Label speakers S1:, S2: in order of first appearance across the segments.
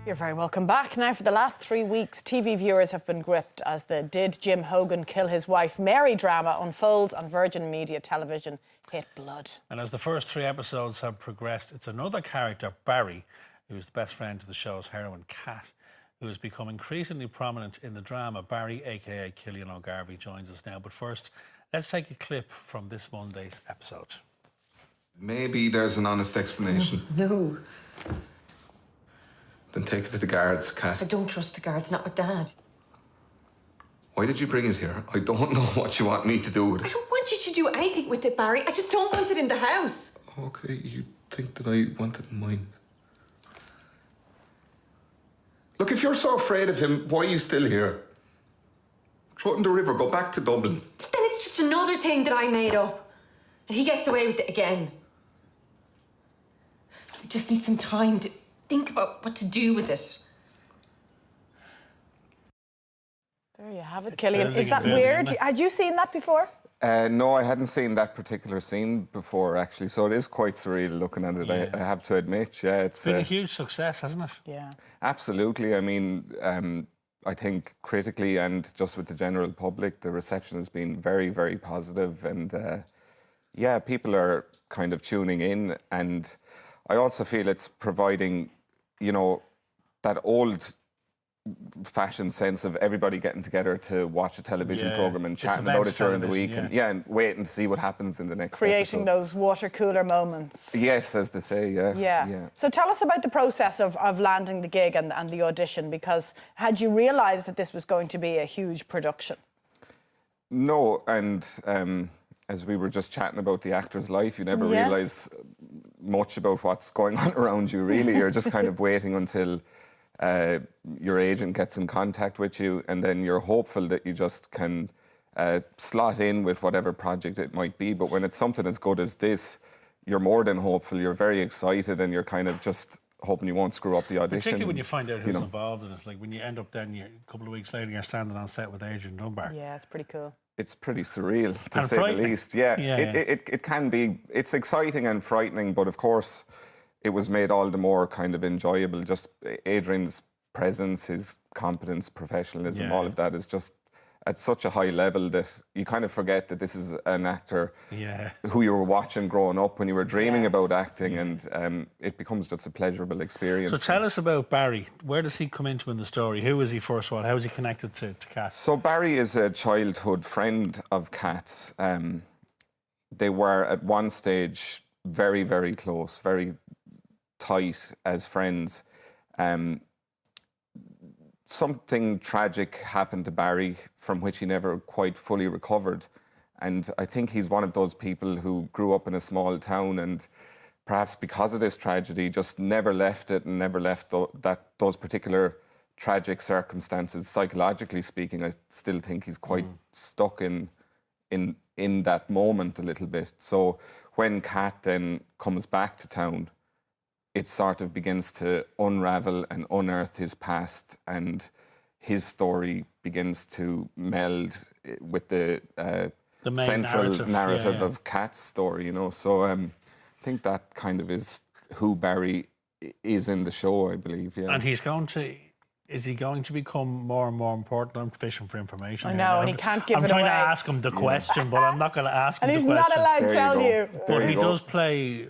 S1: You're very welcome back. Now, for the last 3 weeks, TV viewers have been gripped as the Did Jim Hogan Kill His Wife Mary drama unfolds on Virgin Media television hit Blood.
S2: And as the first 3 episodes have progressed, it's another character, Barry, who's the best friend to the show's heroine, Kat, who has become increasingly prominent in the drama. Barry, a.k.a. Cillian O'Garvey, joins us now. But first, let's take a clip from this Monday's episode.
S3: Maybe there's an honest explanation.
S4: No.
S3: Then take it to the guards, Kat.
S4: I don't trust the guards, not with Dad.
S3: Why did you bring it here? I don't know what you want me to do with
S4: I
S3: it.
S4: don't want you to do anything with it, Barry. I just don't want it in the house.
S3: Okay, you think that I want it in mine? Look, if you're so afraid of him, why are you still here? Throw it in the river, go back to Dublin.
S4: Then it's just another thing that I made up. And he gets away with it again. I just need some time to think about what to do with it.
S1: There you have it, Cillian. Is that weird? Had you seen that before?
S5: No, I hadn't seen that particular scene before, actually. So it is quite surreal looking at it,
S2: Yeah.
S5: I have to admit. Yeah, it's
S2: been a huge success, hasn't it?
S1: Yeah.
S5: Absolutely. I mean, I think critically and just with the general public, the reception has been very, very positive. And yeah, people are kind of tuning in. And I also feel it's providing, you know, that old-fashioned sense of everybody getting together to watch a television programme and chatting about it during the week and waiting to see what happens in the next
S1: Creating
S5: episode.
S1: those water cooler moments.
S5: Yes, as they say, yeah.
S1: So tell us about the process of landing the gig and the audition, because had you realised that this was going to be a huge production?
S5: No, and as we were just chatting about the actor's life, you never realise much about what's going on around you, really. You're just kind of waiting until your agent gets in contact with you, and then you're hopeful that you just can slot in with whatever project it might be. But when it's something as good as this, you're more than hopeful. You're very excited, and you're kind of just hoping you won't screw up the audition.
S2: Particularly when you find out who's involved in it. Like when you end up then, a couple of weeks later, you're standing on set with Adrian Dunbar.
S1: Yeah, it's pretty cool.
S5: It's pretty surreal, to
S2: and
S5: say the least. It can be. It's exciting and frightening, but of course, it was made all the more kind of enjoyable. Just Adrian's presence, his competence, professionalism, all of that is just at such a high level that you kind of forget that this is an actor who you were watching growing up when you were dreaming about acting, and it becomes just a pleasurable experience.
S2: So tell us about Barry. Where does he come into in the story? Who is he, first of all? How is he connected to Kat?
S5: So Barry is a childhood friend of Kat's. They were at one stage very, very close, very tight as friends. Something tragic happened to Barry from which he never quite fully recovered. And I think he's one of those people who grew up in a small town and perhaps because of this tragedy just never left it and never left those particular tragic circumstances. Psychologically speaking, I still think he's quite stuck in that moment a little bit. So when Kat then comes back to town, it sort of begins to unravel and unearth his past, and his story begins to meld with the central narrative of Kat's story, you know. So I think that kind of is who Barry is in the show, I believe,
S2: And is he going to become more and more important? I'm fishing for information.
S1: I know, and he can't give it away.
S2: I'm trying to ask him the question, but I'm not going to ask him the question.
S1: And he's not allowed to tell you.
S2: But he does play,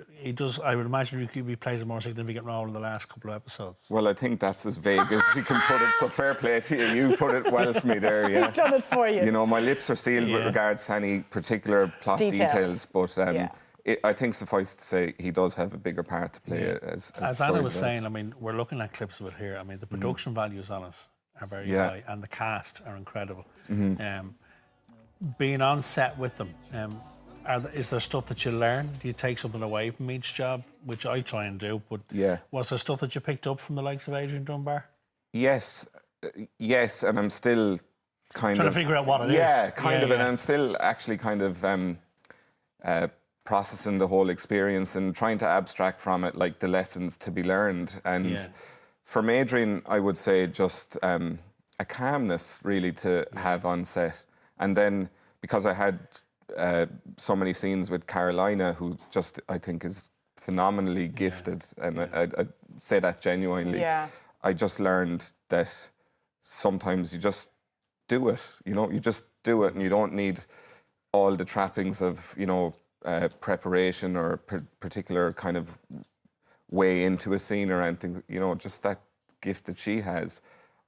S2: I would imagine he plays a more significant role in the last couple of episodes.
S5: Well, I think that's as vague as you can put it, so fair play to you. You put it well for me there, yeah.
S1: He's done it for you.
S5: You know, my lips are sealed with regards to any particular plot details, but I think suffice to say he does have a bigger part to play as
S2: Anna was saying, I mean, we're looking at clips of it here. I mean, the production values on it are very high, and the cast are incredible. Being on set with them, is there stuff that you learn? Do you take something away from each job, which I try and do? But was there stuff that you picked up from the likes of Adrian Dunbar?
S5: Yes, and I'm still trying
S2: to figure out what it is.
S5: Yeah, kind of, and I'm still actually kind of processing the whole experience and trying to abstract from it, like the lessons to be learned. And from Adrian, I would say just a calmness really to have on set. And then because I had so many scenes with Carolina, who just I think is phenomenally gifted, and I say that genuinely. I just learned that sometimes you just do it. You know, you just do it, and you don't need all the trappings of, you know, preparation or particular kind of way into a scene or anything. You know, just that gift that she has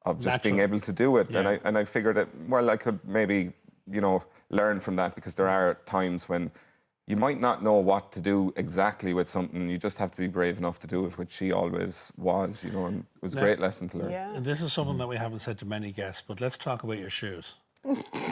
S5: of just being able to do it.
S2: Yeah.
S5: And I figured that, well, I could maybe, you know, learn from that, because there are times when you might not know what to do exactly with something. You just have to be brave enough to do it, which she always was, you know, and it was a great lesson to learn.
S1: Yeah.
S2: And this is something that we haven't said to many guests, but let's talk about your shoes.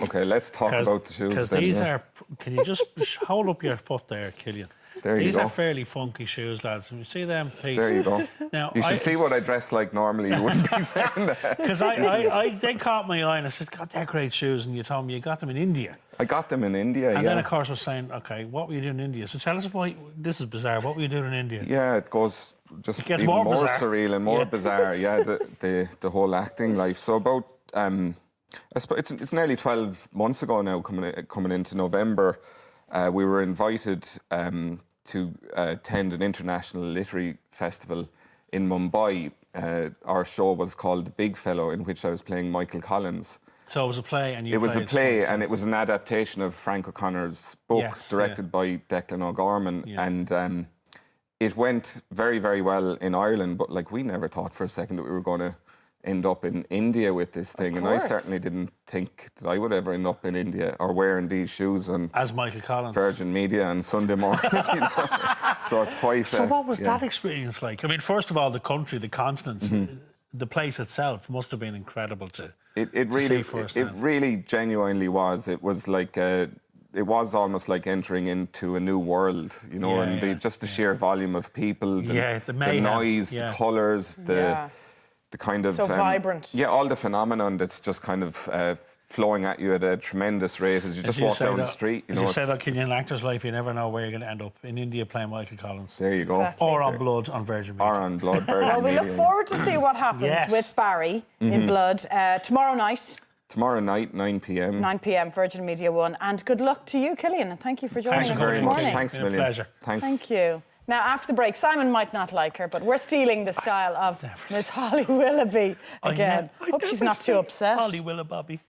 S5: Okay, let's talk about the shoes.
S2: Because
S5: then,
S2: these
S5: yeah.
S2: are, can you just hold up your foot there, Killian?
S5: There you
S2: These
S5: go.
S2: are fairly funky shoes, lads. You see them, Pete?
S5: There you go.
S2: Now,
S5: You should see what I dress like normally. You wouldn't be saying that.
S2: Because they caught my eye and I said, God, they're great shoes. And you told me you got them in India.
S5: I got them in India,
S2: And
S5: yeah.
S2: then, of course, we're saying, OK, what were you doing in India? So tell us why, this is bizarre, what were you doing in India?
S5: Yeah, it goes just
S2: It gets
S5: even
S2: more
S5: more
S2: bizarre.
S5: surreal and more
S2: Yeah.
S5: bizarre. Yeah, the whole acting life. So about, I suppose it's nearly 12 months ago now, coming into November, we were invited to attend an international literary festival in Mumbai. Our show was called The Big Fellow, in which I was playing Michael Collins.
S2: So it was a play and you
S5: It was a
S2: played
S5: play,
S2: something.
S5: and it was an adaptation of Frank O'Connor's book,
S2: Yes,
S5: directed by Declan O'Gorman.
S2: Yeah.
S5: And it went very, very well in Ireland, but like we never thought for a second that we were going to end up in India with this thing. And I
S1: course.
S5: certainly didn't think that I would ever end up in India or wearing these shoes on
S2: As Michael Collins.
S5: Virgin Media on Sunday morning. You know? So it's quite...
S2: So what was
S5: yeah.
S2: that experience like? I mean, first of all, the country, the continent, the place itself must have been incredible to
S5: It
S2: see
S5: really,
S2: firsthand.
S5: really genuinely was. It was like it was almost like entering into a new world, you know,
S2: Yeah,
S5: and
S2: yeah,
S5: just the sheer volume of people,
S2: the mayhem,
S5: noise,
S2: yeah.
S5: the colours,
S1: Yeah.
S5: the kind of
S1: So vibrant.
S5: Yeah, all the phenomenon that's just kind of flowing at you at a tremendous rate as you just walk down the street. You know,
S2: you say
S5: it's-
S2: that in an actor's life, you never know where you're going to end up. In India playing Michael Collins.
S5: there you go.
S1: Exactly.
S2: Or on Blood on Virgin Media.
S5: Or on Blood. Virgin
S1: Well, we look
S5: Media.
S1: forward to see what happens
S2: Yes.
S1: with Barry in Blood tomorrow night,
S5: Tomorrow night, 9 p.m.
S1: 9 p.m, Virgin Media 1. And good luck to you, Killian, and thank you for joining
S2: Thank you
S1: us
S2: very
S1: this
S2: much.
S1: morning.
S5: Thanks,
S2: Been a
S5: Million.
S2: pleasure.
S5: Thanks.
S1: Thank you. Now, after the break, Simon might not like her, but we're stealing the style of Miss Holly Willoughby again. Hope she's not too upset.
S2: Holly Willoughby.